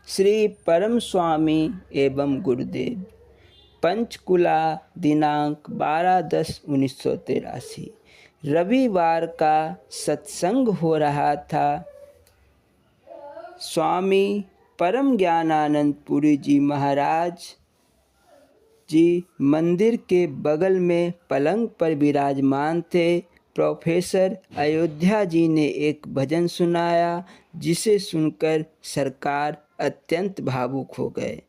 श्री परम स्वामी एवं गुरुदेव पंचकुला दिनांक 12/10/1983 रविवार का सत्संग हो रहा था। स्वामी परम ज्ञानानंद पुरी जी महाराज जी मंदिर के बगल में पलंग पर विराजमान थे। प्रोफेसर अयोध्या जी ने एक भजन सुनाया जिसे सुनकर सरकार अत्यंत भावुक हो गए।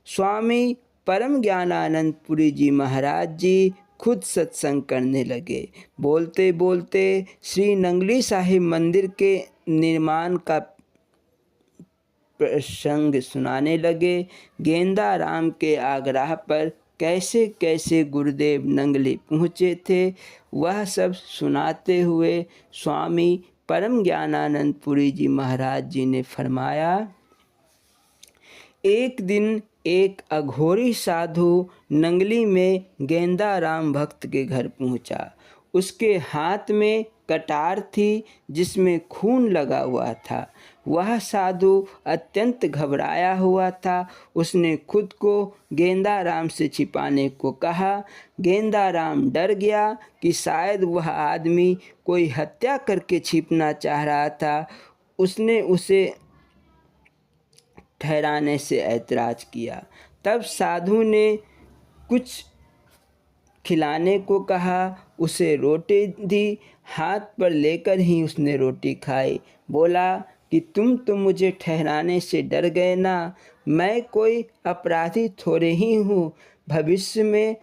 स्वामी परम ज्ञानानंद पुरी जी महाराज जी खुद सत्संग करने लगे। बोलते बोलते श्री नंगली साहिब मंदिर के निर्माण का प्रसंग सुनाने लगे। गेंदा राम के आग्रह पर कैसे कैसे गुरुदेव नंगली पहुँचे थे वह सब सुनाते हुए स्वामी परम ज्ञानानंद पुरी जी महाराज जी ने फरमाया, एक दिन एक अघोरी साधु नंगली में गेंदा राम भक्त के घर पहुंचा। उसके हाथ में कटार थी जिसमें खून लगा हुआ था। वह साधु अत्यंत घबराया हुआ था। उसने खुद को गेंदा राम से छिपाने को कहा। गेंदा राम डर गया कि शायद वह आदमी कोई हत्या करके छिपना चाह रहा था। उसने उसे ठहराने से ऐतराज़ किया। तब साधु ने कुछ खिलाने को कहा। उसे रोटी दी। हाथ पर लेकर ही उसने रोटी खाई। बोला कि तुम तो मुझे ठहराने से डर गए ना। मैं कोई अपराधी थोड़े ही हूँ। भविष्य में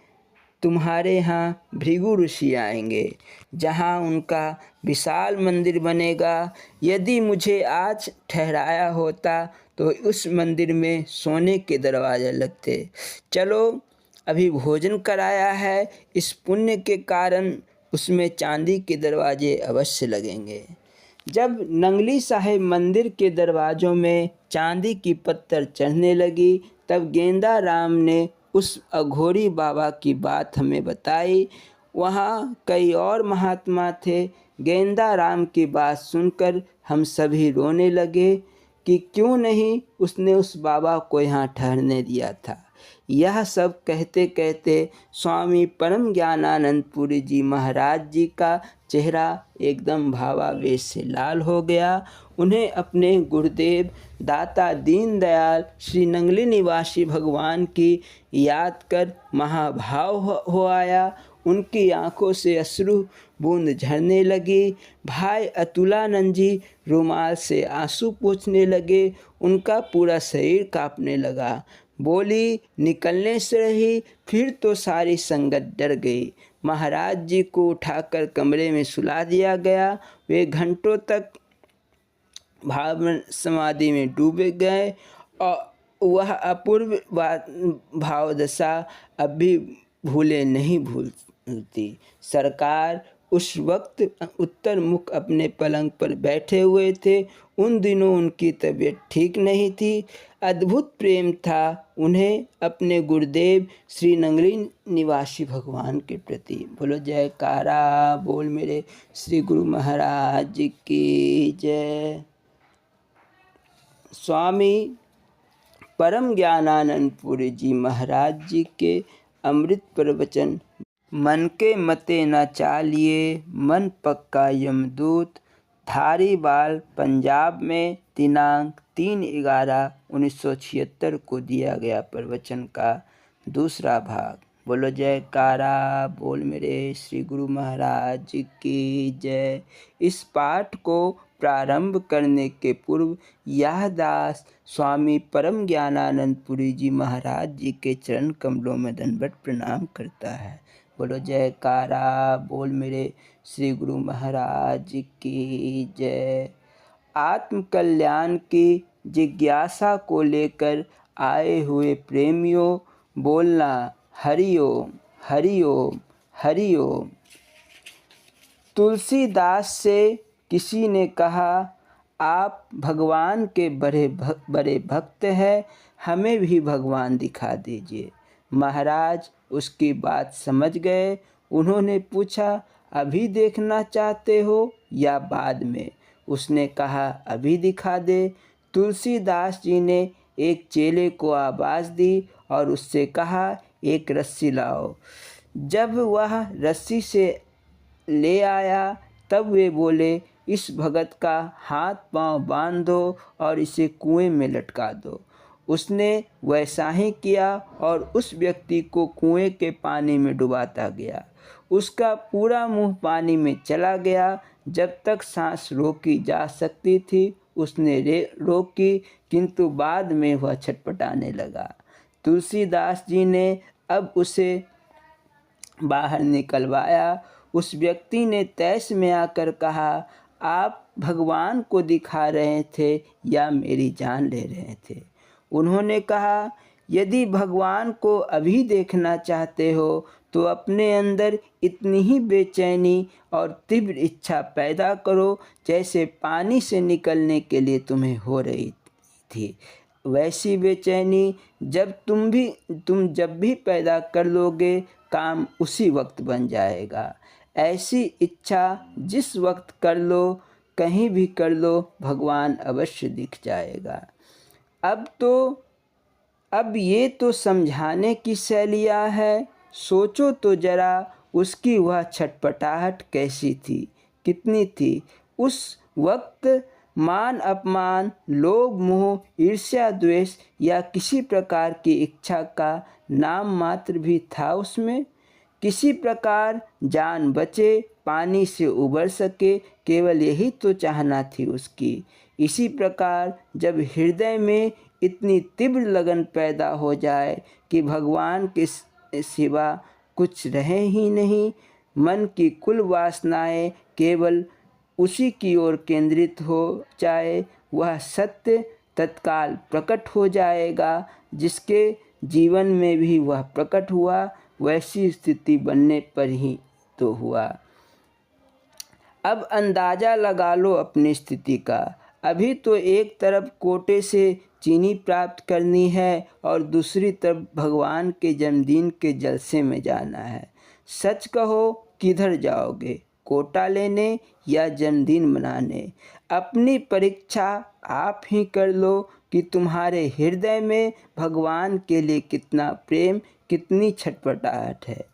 तुम्हारे यहाँ भृगु ऋषि आएंगे जहाँ उनका विशाल मंदिर बनेगा। यदि मुझे आज ठहराया होता तो उस मंदिर में सोने के दरवाजे लगते। चलो अभी भोजन कराया है, इस पुण्य के कारण उसमें चांदी के दरवाजे अवश्य लगेंगे। जब नंगली साहिब मंदिर के दरवाज़ों में चांदी की पत्थर चढ़ने लगी तब गेंदा राम ने उस अघोरी बाबा की बात हमें बताई। वहाँ कई और महात्मा थे। गेंदा राम की बात सुनकर हम सभी रोने लगे कि क्यों नहीं उसने उस बाबा को यहाँ ठहरने दिया था। यह सब कहते कहते स्वामी परम ज्ञानानंद पुरी जी महाराज जी का चेहरा एकदम भावावेश से लाल हो गया। उन्हें अपने गुरुदेव दाता दीनदयाल श्री नंगली निवासी भगवान की याद कर महाभाव हो आया। उनकी आंखों से अश्रु बूंद झरने लगी। भाई अतुलानंद जी रुमाल से आंसू पोंछने लगे। उनका पूरा शरीर कांपने लगा। बोली निकलने से रही, फिर तो सारी संगत डर गई। महाराज जी को उठाकर कमरे में सुला दिया गया। वे घंटों तक भाव समाधि में डूबे गए और वह अपूर्व भावदशा अब भी भूले नहीं भूलती। सरकार उस वक्त उत्तर मुख अपने पलंग पर बैठे हुए थे। उन दिनों उनकी तबीयत ठीक नहीं थी। अद्भुत प्रेम था उन्हें अपने गुरुदेव श्री नंगली निवासी भगवान के प्रति। बोलो जयकारा बोल मेरे श्री गुरु महाराज की जय। स्वामी परम ज्ञानानंद पुरी जी महाराज जी के अमृत प्रवचन। मन के मते न चालिए मन पक्का यमदूत। धारीवाल पंजाब में दिनांक 3/11/1976 को दिया गया प्रवचन का दूसरा भाग। बोलो जयकारा बोल मेरे श्री गुरु महाराज की जय। इस पाठ को प्रारंभ करने के पूर्व यह दास स्वामी परम ज्ञानानंद पुरी जी महाराज जी के चरण कमलों में दंडवत प्रणाम करता है। बोलो जयकारा बोल मेरे श्री गुरु महाराज की जय। आत्म कल्याण की जिज्ञासा को लेकर आए हुए प्रेमियों बोलना हरि ओम हरि ओम हरि ओम। तुलसीदास से किसी ने कहा, आप भगवान के बड़े भक्त हैं, हमें भी भगवान दिखा दीजिए। महाराज उसकी बात समझ गए। उन्होंने पूछा, अभी देखना चाहते हो या बाद में? उसने कहा, अभी दिखा दे। तुलसीदास जी ने एक चेले को आवाज़ दी और उससे कहा, एक रस्सी लाओ। जब वह रस्सी से ले आया तब वे बोले, इस भगत का हाथ पांव बांध दो और इसे कुएं में लटका दो। उसने वैसा ही किया और उस व्यक्ति को कुएं के पानी में डुबाता गया। उसका पूरा मुंह पानी में चला गया। जब तक सांस रोकी जा सकती थी उसने रोकी, किंतु बाद में वह छटपटाने लगा। तुलसीदास जी ने अब उसे बाहर निकलवाया। उस व्यक्ति ने तैश में आकर कहा, आप भगवान को दिखा रहे थे या मेरी जान ले रहे थे? उन्होंने कहा, यदि भगवान को अभी देखना चाहते हो तो अपने अंदर इतनी ही बेचैनी और तीव्र इच्छा पैदा करो जैसे पानी से निकलने के लिए तुम्हें हो रही थी। वैसी बेचैनी तुम जब भी पैदा कर लोगे, काम उसी वक्त बन जाएगा। ऐसी इच्छा जिस वक्त कर लो, कहीं भी कर लो, भगवान अवश्य दिख जाएगा। अब ये तो समझाने की शैलियाँ है, सोचो तो ज़रा उसकी वह छटपटाहट कैसी थी, कितनी थी। उस वक्त मान अपमान, लोभ मोह, ईर्ष्या द्वेष या किसी प्रकार की इच्छा का नाम मात्र भी था उसमें? किसी प्रकार जान बचे, पानी से उबर सके, केवल यही तो चाहना थी उसकी। इसी प्रकार जब हृदय में इतनी तीव्र लगन पैदा हो जाए कि भगवान के सिवा कुछ रहे ही नहीं, मन की कुल वासनाएं केवल उसी की ओर केंद्रित हो जाए, वह सत्य तत्काल प्रकट हो जाएगा जिसके जीवन में भी वह प्रकट हुआ। वैसी स्थिति बनने पर ही तो हुआ। अब अंदाज़ा लगा लो अपनी स्थिति का। अभी तो एक तरफ कोटे से चीनी प्राप्त करनी है और दूसरी तरफ भगवान के जन्मदिन के जलसे में जाना है। सच कहो, किधर जाओगे, कोटा लेने या जन्मदिन मनाने? अपनी परीक्षा आप ही कर लो कि तुम्हारे हृदय में भगवान के लिए कितना प्रेम, कितनी छटपटाहट है।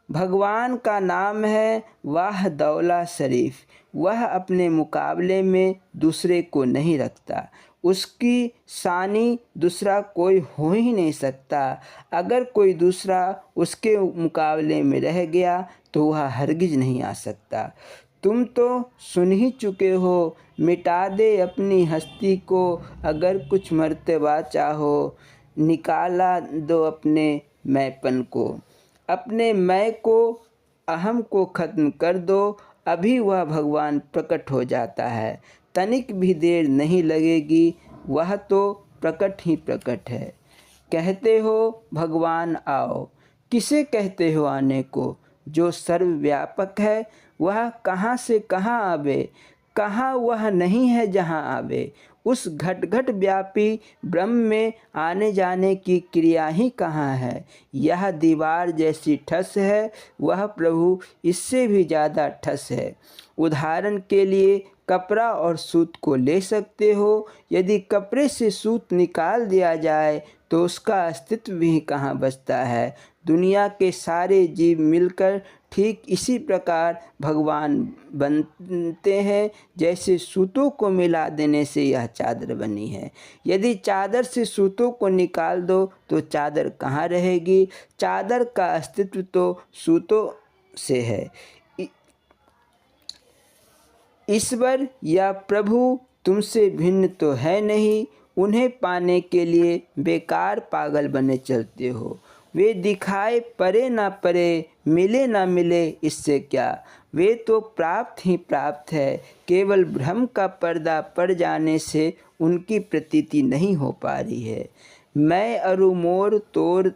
भगवान का नाम है वाह दौला शरीफ। वह अपने मुकाबले में दूसरे को नहीं रखता। उसकी सानी दूसरा कोई हो ही नहीं सकता। अगर कोई दूसरा उसके मुकाबले में रह गया तो वह हरगिज नहीं आ सकता। तुम तो सुन ही चुके हो, मिटा दे अपनी हस्ती को, अगर कुछ मर्तबा चाहो, निकाला दो अपने मैंपन को। अपने मैं को, अहम को ख़त्म कर दो, अभी वह भगवान प्रकट हो जाता है। तनिक भी देर नहीं लगेगी, वह तो प्रकट ही प्रकट है। कहते हो भगवान आओ, किसे कहते हो आने को? जो सर्वव्यापक है वह कहाँ से कहाँ आवे, कहाँ वह नहीं है जहाँ आवे। उस घट घट व्यापी ब्रह्म में आने जाने की क्रिया ही कहाँ है। यह दीवार जैसी ठस है, वह प्रभु इससे भी ज़्यादा ठस है। उदाहरण के लिए कपड़ा और सूत को ले सकते हो। यदि कपड़े से सूत निकाल दिया जाए तो उसका अस्तित्व भी कहाँ बचता है। दुनिया के सारे जीव मिलकर ठीक इसी प्रकार भगवान बनते हैं जैसे सूतों को मिला देने से यह चादर बनी है। यदि चादर से सूतों को निकाल दो तो चादर कहाँ रहेगी। चादर का अस्तित्व तो सूतों से है। ईश्वर या प्रभु तुमसे भिन्न तो है नहीं। उन्हें पाने के लिए बेकार पागल बने चलते हो। वे दिखाए परे ना परे, मिले ना मिले, इससे क्या। वे तो प्राप्त ही प्राप्त है। केवल भ्रम का पर्दा पड़ जाने से उनकी प्रतीति नहीं हो पा रही है। मैं अरु मोर तोर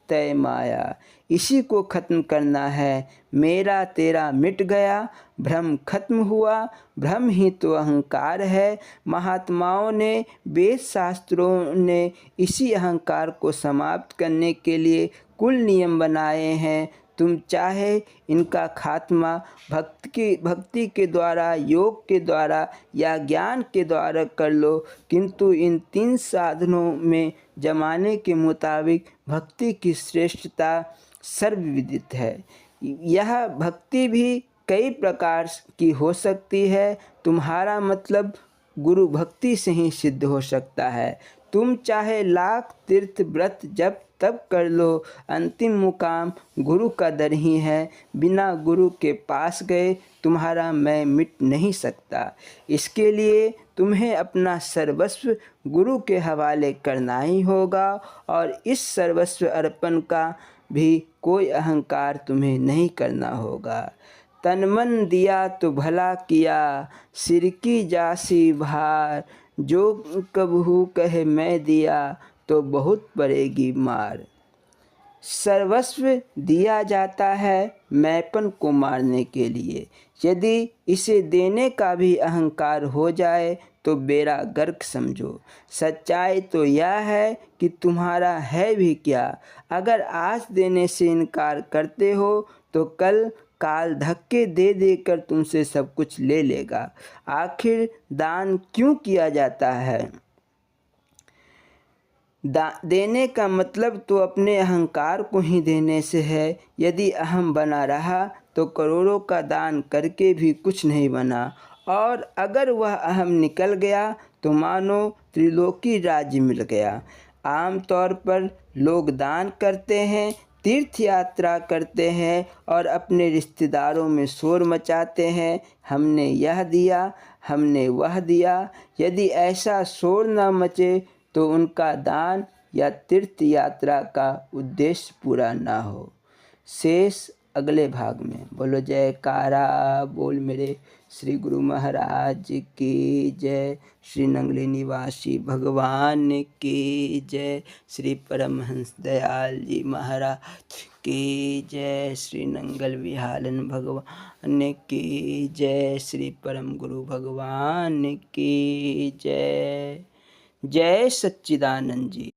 तय माया। इसी को ख़त्म करना है, मेरा तेरा मिट गया, भ्रम खत्म हुआ, भ्रम ही तो अहंकार है। महात्माओं ने, वेद शास्त्रों ने इसी अहंकार को समाप्त करने के लिए कुल नियम बनाए हैं। तुम चाहे इनका खात्मा भक्ति के द्वारा, योग के द्वारा या ज्ञान के द्वारा कर लो, किंतु इन 3 साधनों में ज़माने के मुताबिक भक्ति की श्रेष्ठता सर्वविदित है। यह भक्ति भी कई प्रकार की हो सकती है। तुम्हारा मतलब गुरु भक्ति से ही सिद्ध हो सकता है। तुम चाहे लाख तीर्थ व्रत जब तब कर लो, अंतिम मुकाम गुरु का दर ही है। बिना गुरु के पास गए तुम्हारा मैं मिट नहीं सकता। इसके लिए तुम्हें अपना सर्वस्व गुरु के हवाले करना ही होगा, और इस सर्वस्व अर्पण का भी कोई अहंकार तुम्हें नहीं करना होगा। तन मन दिया तो भला किया, सिर की जासी भार, जो कबहू कहे मैं दिया तो बहुत पड़ेगी मार। सर्वस्व दिया जाता है मैंपन को मारने के लिए। यदि इसे देने का भी अहंकार हो जाए तो बेड़ा गर्क समझो। सच्चाई तो यह है कि तुम्हारा है भी क्या। अगर आज देने से इनकार करते हो तो कल काल धक्के दे देकर तुमसे सब कुछ ले लेगा। आखिर दान क्यों किया जाता है? देने का मतलब तो अपने अहंकार को ही देने से है। यदि अहम बना रहा तो करोड़ों का दान करके भी कुछ नहीं बना, और अगर वह अहम निकल गया तो मानो त्रिलोकी राज्य मिल गया। आमतौर पर लोग दान करते हैं, तीर्थ यात्रा करते हैं और अपने रिश्तेदारों में शोर मचाते हैं, हमने यह दिया, हमने वह दिया। यदि ऐसा शोर न मचे तो उनका दान या तीर्थ यात्रा का उद्देश्य पूरा ना हो। शेष अगले भाग में। बोलो जयकारा बोल मेरे श्री गुरु महाराज की जय। श्री नंगली निवासी भगवान की जय। श्री परमहंस दयाल जी महाराज की जय। श्री नंगल विहालन भगवान की जय। श्री परम गुरु भगवान की जय। जय सच्चिदानंद जी।